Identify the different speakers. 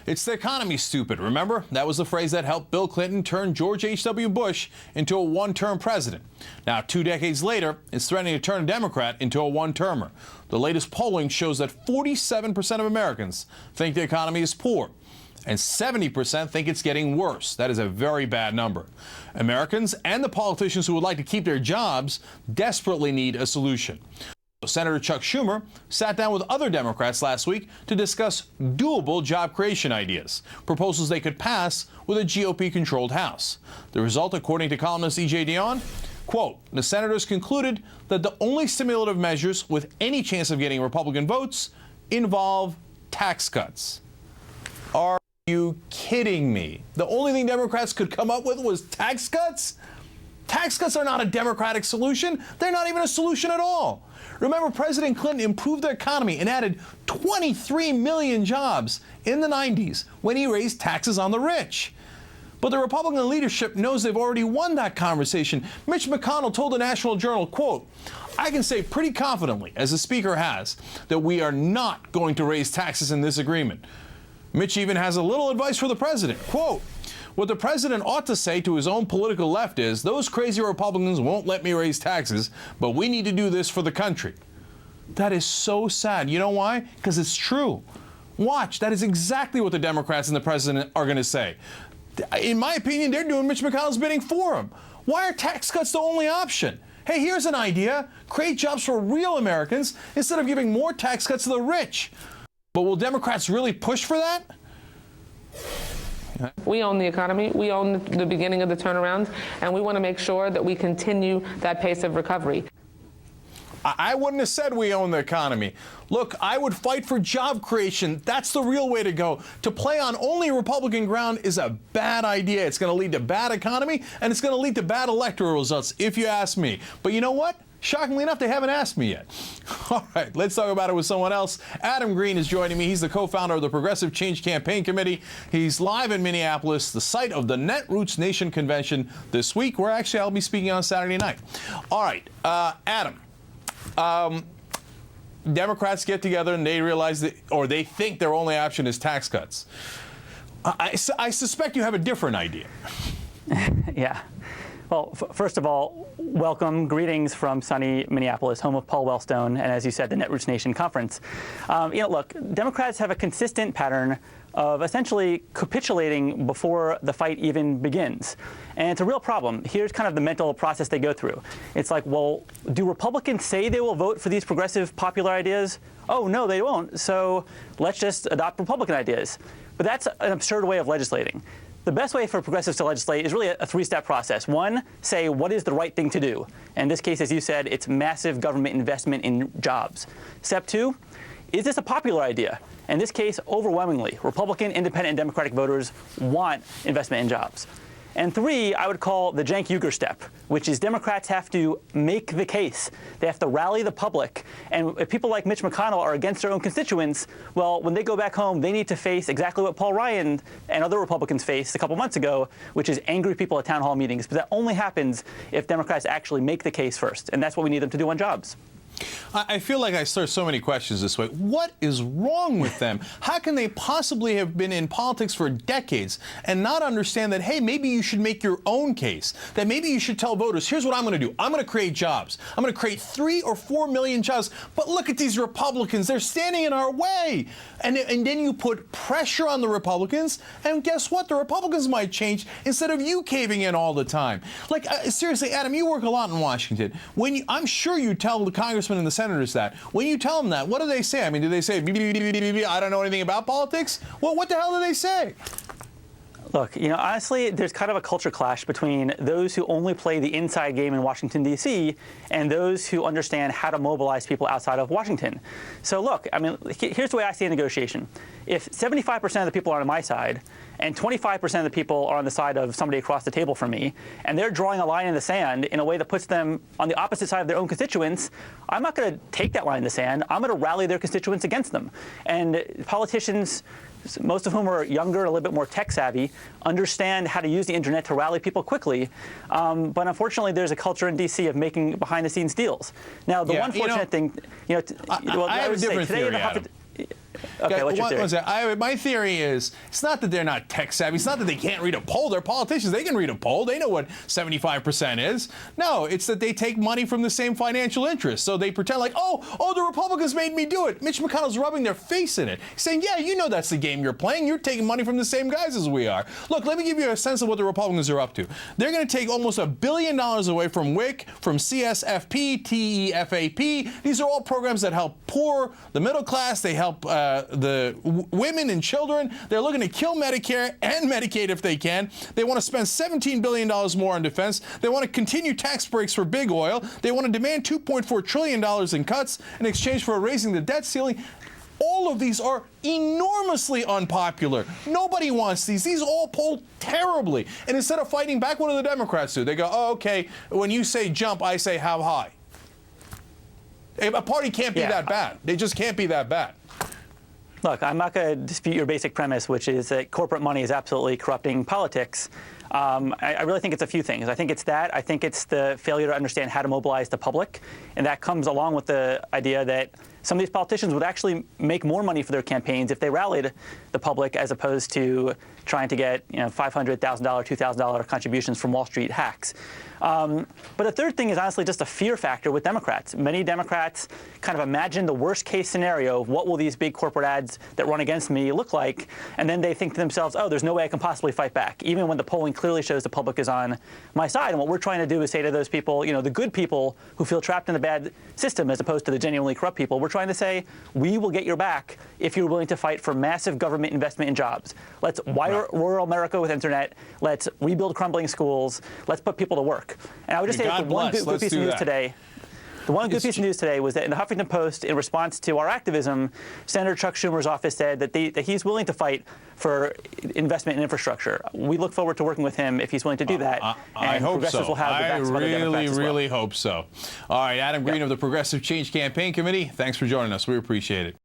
Speaker 1: It's the economy, stupid. Remember? That was the phrase that helped Bill Clinton turn George H.W. Bush into a one-term president. Now, 2 decades later, it's threatening to turn a Democrat into a one-termer. The latest polling shows that 47% of Americans think the economy is poor, and 70% think it's getting worse. That is a very bad number. Americans and the politicians who would like to keep their jobs desperately need a solution. Senator Chuck Schumer sat down with other Democrats last week to discuss doable job creation ideas, proposals they could pass with a GOP-controlled House. The result, according to columnist E.J. Dionne, quote, the senators concluded that the only stimulative measures with any chance of getting Republican votes involve tax cuts. Are you kidding me? The only thing Democrats could come up with was tax cuts? Tax cuts are not a Democratic solution. They're not even a solution at all. Remember, President Clinton improved the economy and added 23 million jobs in the 90s when he raised taxes on the rich. But the Republican leadership knows they've already won that conversation. Mitch McConnell told the National Journal, quote, I can say pretty confidently, as the Speaker has, that we are not going to raise taxes in this agreement. Mitch even has a little advice for the president, quote, what the president ought to say to his own political left is, those crazy Republicans won't let me raise taxes, but we need to do this for the country. That is so sad. You know why? Because it's true. Watch, that is exactly what the Democrats and the president are going to say. In my opinion, they're doing Mitch McConnell's bidding for him. Why are tax cuts the only option? Hey, here's an idea. Create jobs for real Americans instead of giving more tax cuts to the rich. But will Democrats really push for that?
Speaker 2: We own the economy. We own the beginning of the turnaround, and we want to make sure that we continue that pace of recovery.
Speaker 1: I wouldn't have said we own the economy. Look, I would fight for job creation. That's the real way to go. To play on only Republican ground is a bad idea. It's going to lead to bad economy, and it's going to lead to bad electoral results, if you ask me. But you know what? Shockingly enough, they haven't asked me yet. All right, let's talk about it with someone else. Adam Green is joining me. He's the co-founder of the Progressive Change Campaign Committee. He's live in Minneapolis, the site of the Netroots Nation Convention this week, where actually I'll be speaking on Saturday night. All right, Adam, Democrats get together and they realize that, or they think their only option is tax cuts. I suspect you have a different idea.
Speaker 3: Yeah. Well, first of all, welcome, greetings from sunny Minneapolis, home of Paul Wellstone, and as you said, the Netroots Nation Conference. Look, Democrats have a consistent pattern of essentially capitulating before the fight even begins. And it's a real problem. Here's kind of the mental process they go through. It's like, well, do Republicans say they will vote for these progressive popular ideas? Oh, no, they won't. So let's just adopt Republican ideas. But that's an absurd way of legislating. The best way for progressives to legislate is really a three-step process. One, say what is the right thing to do. In this case, as you said, it's massive government investment in jobs. Step two, is this a popular idea? In this case, overwhelmingly, Republican, Independent, and Democratic voters want investment in jobs. And three, I would call the Cenk Uygur step, which is Democrats have to make the case. They have to rally the public. And if people like Mitch McConnell are against their own constituents, well, when they go back home, they need to face exactly what Paul Ryan and other Republicans faced a couple months ago, which is angry people at town hall meetings. But that only happens if Democrats actually make the case first. And that's what we need them to do on jobs.
Speaker 1: I feel like I start so many questions this way. What is wrong with them? How can they possibly have been in politics for decades and not understand that, hey, maybe you should make your own case, that maybe you should tell voters, here's what I'm going to do. I'm going to create jobs. I'm going to create 3 or 4 million jobs. But look at these Republicans. They're standing in our way. And then you put pressure on the Republicans. And guess what? The Republicans might change instead of you caving in all the time. Like, seriously, Adam, you work a lot in Washington. I'm sure you tell the congressmen and the senators that. When you tell them that, what do they say? I mean, do they say, I don't know anything about politics? Well, what the hell do they say?
Speaker 3: Look, honestly, there's kind of a culture clash between those who only play the inside game in Washington, D.C., and those who understand how to mobilize people outside of Washington. So look, I mean, here's the way I see a negotiation. If 75% of the people are on my side and 25% of the people are on the side of somebody across the table from me, and they're drawing a line in the sand in a way that puts them on the opposite side of their own constituents, I'm not going to take that line in the sand. I'm going to rally their constituents against them. And politicians, most of whom are younger, a little bit more tech savvy, understand how to use the internet to rally people quickly. But unfortunately, there's a culture in D.C. of making behind-the-scenes deals. Now, the one fortunate thing,
Speaker 1: I have a different theory, Adam.
Speaker 3: Okay, what's your theory?
Speaker 1: My theory is it's not that they're not tech savvy. It's not that they can't read a poll. They're politicians. They can read a poll. They know what 75% is. No, it's that they take money from the same financial interests. So they pretend like, oh, the Republicans made me do it. Mitch McConnell's rubbing their face in it. He's saying, yeah, you know that's the game you're playing. You're taking money from the same guys as we are. Look, let me give you a sense of what the Republicans are up to. They're going to take almost $1 billion away from WIC, from CSFP, TEFAP. These are all programs that help poor, the middle class. They help the women and children. They're looking to kill Medicare and Medicaid if they can. They want to spend $17 billion more on defense. They want to continue tax breaks for big oil. They want to demand $2.4 trillion in cuts in exchange for raising the debt ceiling. All of these are enormously unpopular. Nobody wants these. These all poll terribly. And instead of fighting back, what do the Democrats do? They go, oh, okay, when you say jump, I say how high. A party can't be that bad. They just can't be that bad.
Speaker 3: Look, I'm not going to dispute your basic premise, which is that corporate money is absolutely corrupting politics. I really think it's a few things. I think it's that. I think it's the failure to understand how to mobilize the public. And that comes along with the idea that some of these politicians would actually make more money for their campaigns if they rallied the public as opposed to trying to get $500,000, $2,000 contributions from Wall Street hacks. But the third thing is honestly just a fear factor with Democrats. Many Democrats kind of imagine the worst case scenario of what will these big corporate ads that run against me look like, and then they think to themselves, oh, there's no way I can possibly fight back, even when the polling clearly shows the public is on my side. And what we're trying to do is say to those people, the good people who feel trapped in the bad system as opposed to the genuinely corrupt people, we're trying to say, we will get your back if you're willing to fight for massive government investment in jobs. Let's wire rural America with internet. Let's rebuild crumbling schools. Let's put people to work. And I would just say that the one good piece of news today, piece of news today was that in the Huffington Post, in response to our activism, Senator Chuck Schumer's office said that he's willing to fight for investment in infrastructure. We look forward to working with him if he's willing to do that.
Speaker 1: I hope so.
Speaker 3: Will have the backs of other Democrats as well.
Speaker 1: Really hope so. All right, Adam Green of the Progressive Change Campaign Committee, thanks for joining us. We appreciate it.